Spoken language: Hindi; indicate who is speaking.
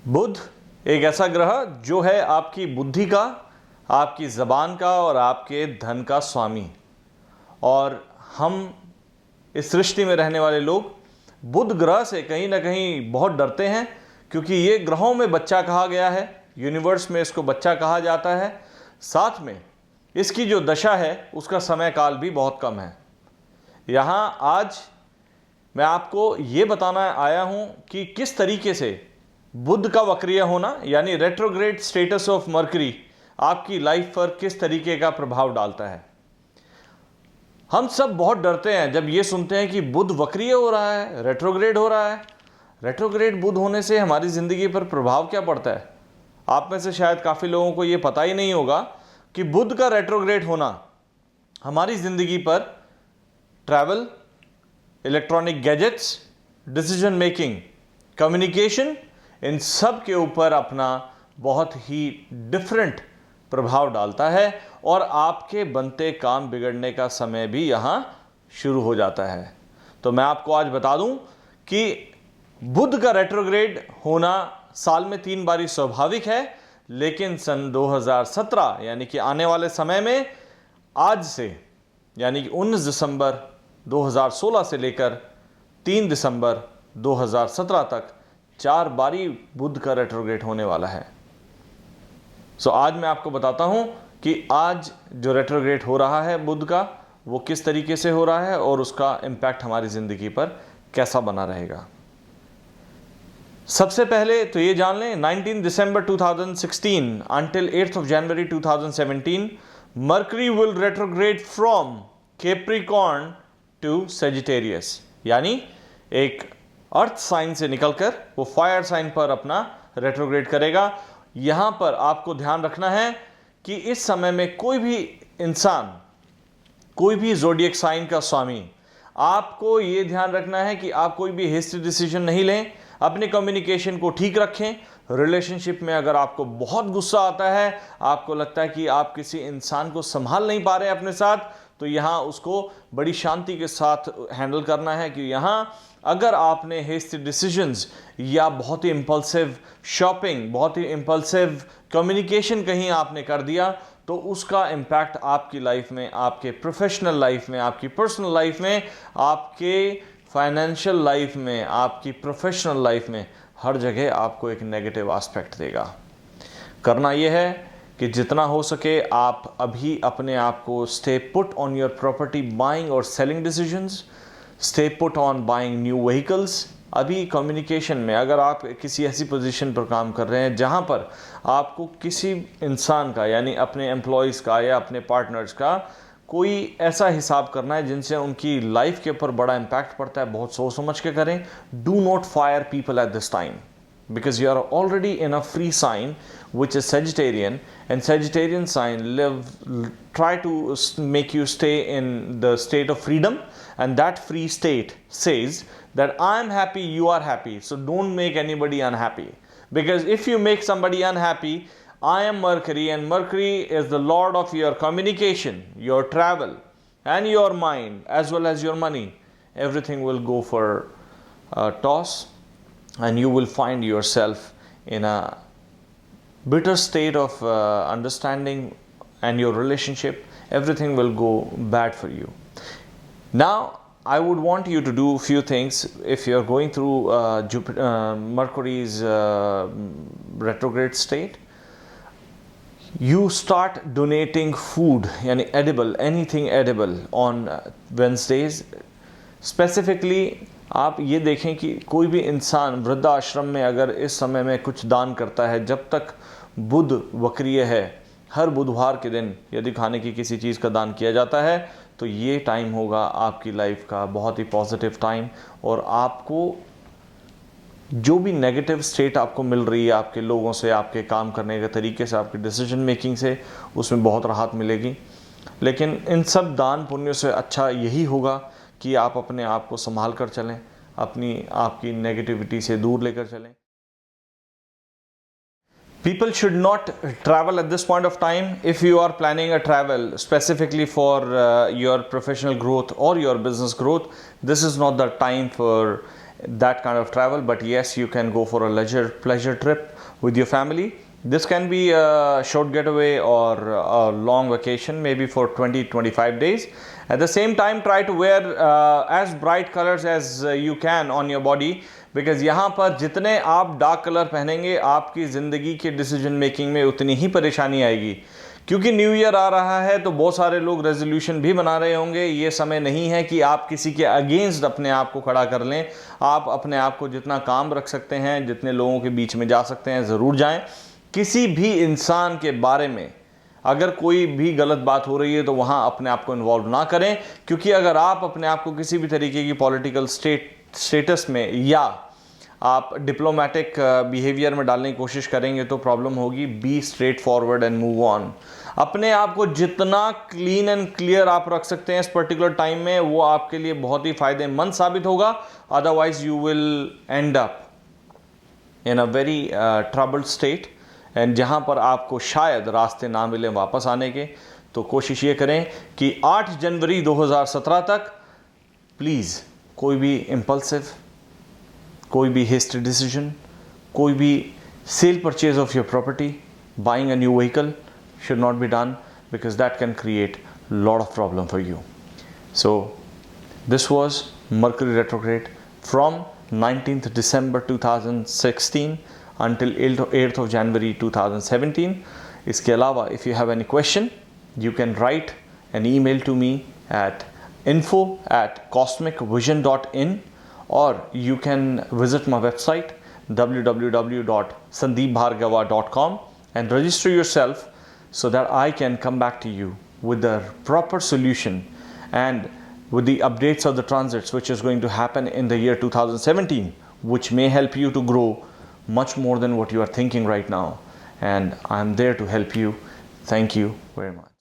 Speaker 1: बुध एक ऐसा ग्रह जो है आपकी बुद्धि का, आपकी ज़बान का और आपके धन का स्वामी। और हम इस सृष्टि में रहने वाले लोग बुध ग्रह से कहीं ना कहीं बहुत डरते हैं, क्योंकि ये ग्रहों में बच्चा कहा गया है, यूनिवर्स में इसको बच्चा कहा जाता है। साथ में इसकी जो दशा है उसका समय काल भी बहुत कम है। यहाँ आज मैं आपको ये बताना आया हूँ कि किस तरीके से बुध का वक्रीय होना यानी रेट्रोग्रेड स्टेटस ऑफ मरकरी आपकी लाइफ पर किस तरीके का प्रभाव डालता है। हम सब बहुत डरते हैं जब ये सुनते हैं कि बुध वक्रीय हो रहा है, रेट्रोग्रेड हो रहा है। रेट्रोग्रेड बुध होने से हमारी ज़िंदगी पर प्रभाव क्या पड़ता है? आप में से शायद काफ़ी लोगों को ये पता ही नहीं होगा कि बुध का रेट्रोग्रेड होना हमारी ज़िंदगी पर travel, electronic gadgets, decision making, communication, इन सब के ऊपर अपना बहुत ही डिफरेंट प्रभाव डालता है और आपके बनते काम बिगड़ने का समय भी यहाँ शुरू हो जाता है। तो मैं आपको आज बता दूं कि बुध का रेट्रोग्रेड होना साल में 3 बारी स्वाभाविक है, लेकिन सन 2017 यानी कि आने वाले समय में आज से यानी कि 19 दिसंबर 2016 से लेकर 3 दिसंबर 2017 तक 4 बारी बुध का रेट्रोग्रेड होने वाला है। आज मैं आपको बताता हूं कि आज जो रेट्रोग्रेड हो रहा है बुध का, वो किस तरीके से हो रहा है और उसका इम्पैक्ट हमारी ज़िंदगी पर कैसा बना रहेगा। सबसे पहले तो ये जान लें, 19 दिसंबर 2016 until 8th of January 2017 Mercury will retrograde from Capricorn to Sagittarius, यानी एक अर्थ साइन से निकलकर वो फायर साइन पर अपना रेट्रोग्रेड करेगा। यहाँ पर आपको ध्यान रखना है कि इस समय में कोई भी इंसान, कोई भी ज़ोडिएक साइन का स्वामी, आपको ये ध्यान रखना है कि आप कोई भी हेस्टी डिसीजन नहीं लें, अपने कम्युनिकेशन को ठीक रखें। रिलेशनशिप में अगर आपको बहुत गुस्सा आता है, आपको लगता है कि आप किसी इंसान को संभाल नहीं पा रहे हैं अपने साथ, तो यहाँ उसको बड़ी शांति के साथ हैंडल करना है। कि यहाँ अगर आपने हेस्टी डिसीजंस या बहुत ही इम्पल्सिव शॉपिंग, बहुत ही इम्पल्सिव कम्युनिकेशन कहीं आपने कर दिया, तो उसका इम्पैक्ट आपकी लाइफ में, आपके प्रोफेशनल लाइफ में, आपकी पर्सनल लाइफ में, आपके फाइनेंशियल लाइफ में, आपकी प्रोफेशनल लाइफ में, हर जगह आपको एक नेगेटिव एस्पेक्ट देगा। करना यह है कि जितना हो सके आप अभी अपने आप को stay put on your property buying और selling decisions, stay put on buying new vehicles. अभी कम्युनिकेशन में अगर आप किसी ऐसी पोजीशन पर काम कर रहे हैं जहां पर आपको किसी इंसान का यानी अपने एम्प्लॉयज़ का या अपने पार्टनर्स का कोई ऐसा हिसाब करना है जिनसे उनकी लाइफ के ऊपर बड़ा इम्पैक्ट पड़ता है, बहुत सोच समझ के करें। Do not fire people at this time because you are already in a free sign which is Sagittarian, and Sagittarian sign try to make you stay in the state of freedom, and that free state says that I am happy, you are happy, so don't make anybody unhappy, because if you make somebody unhappy, I am Mercury, and Mercury is the lord of your communication, your travel and your mind as well as your money. Everything will go for a toss, and you will find yourself in a bitter state of understanding, and your relationship, everything will go bad for you. Now I would want you to do a few things. If you are going through Mercury's retrograde state, you start donating food, yani edible, anything edible on Wednesdays. Specifically आप ये देखें कि कोई भी इंसान वृद्धाश्रम में अगर इस समय में कुछ दान करता है, जब तक बुध वक्रीय है, हर बुधवार के दिन यदि खाने की किसी चीज़ का दान किया जाता है, तो ये टाइम होगा आपकी लाइफ का बहुत ही पॉजिटिव टाइम, और आपको जो भी नेगेटिव स्टेट आपको मिल रही है आपके लोगों से, आपके काम करने के तरीके से, आपके डिसीजन मेकिंग से, उसमें बहुत राहत मिलेगी। लेकिन इन सब दान पुण्यों से अच्छा यही होगा कि आप अपने आप को संभाल कर चलें, आपकी नेगेटिविटी से दूर लेकर चलें। People should not travel at this point of time. If you are planning a travel specifically for your professional growth or your business growth, this is not the time for that kind of travel, but yes, you can go for a leisure pleasure trip with your family. This can be a short getaway or a long vacation, maybe for 20-25 days. At the same time, try to wear as bright colors as you can on your body, because यहाँ पर जितने आप डार्क कलर पहनेंगे आपकी ज़िंदगी के डिसीजन मेकिंग में उतनी ही परेशानी आएगी। क्योंकि न्यू ईयर आ रहा है तो बहुत सारे लोग रेजोल्यूशन भी बना रहे होंगे। ये समय नहीं है कि आप किसी के अगेंस्ट अपने आप को खड़ा कर लें। आप अपने आप को जितना काम रख सकते हैं, जितने लोगों के बीच में जा सकते हैं, ज़रूर जाएं। किसी भी इंसान के बारे में अगर कोई भी गलत बात हो रही है तो वहाँ अपने आप को इन्वॉल्व ना करें, क्योंकि अगर आप अपने आप को किसी भी तरीके की पॉलिटिकल स्टेटस में या आप डिप्लोमेटिक बिहेवियर में डालने की कोशिश करेंगे तो प्रॉब्लम होगी। Be straight forward and move on. अपने आप को जितना क्लीन एंड क्लियर आप रख सकते हैं इस पर्टिकुलर टाइम में, वो आपके लिए बहुत ही फायदेमंद साबित होगा। Otherwise you will and up in a very troubled state, and जहाँ पर आपको शायद रास्ते ना मिले वापस आने के। तो कोशिश ये करें कि 8 जनवरी 2017 तक प्लीज़ कोई भी इम्पल्सिव, कोई भी हेस्टी डिसीजन, कोई भी cell purchase of your property, buying a new vehicle should not be done, because that can create a lot of problem for you. So this was Mercury retrograde from 19th December 2016 until 8th of January 2017. इसके अलावा if you have any question, you can write an email to me at info@cosmicvision.in, or you can visit my website www.sandeepbhargava.com and register yourself so that I can come back to you with the proper solution and with the updates of the transits which is going to happen in the year 2017, which may help you to grow much more than what you are thinking right now. And I'm there to help you. Thank you very much.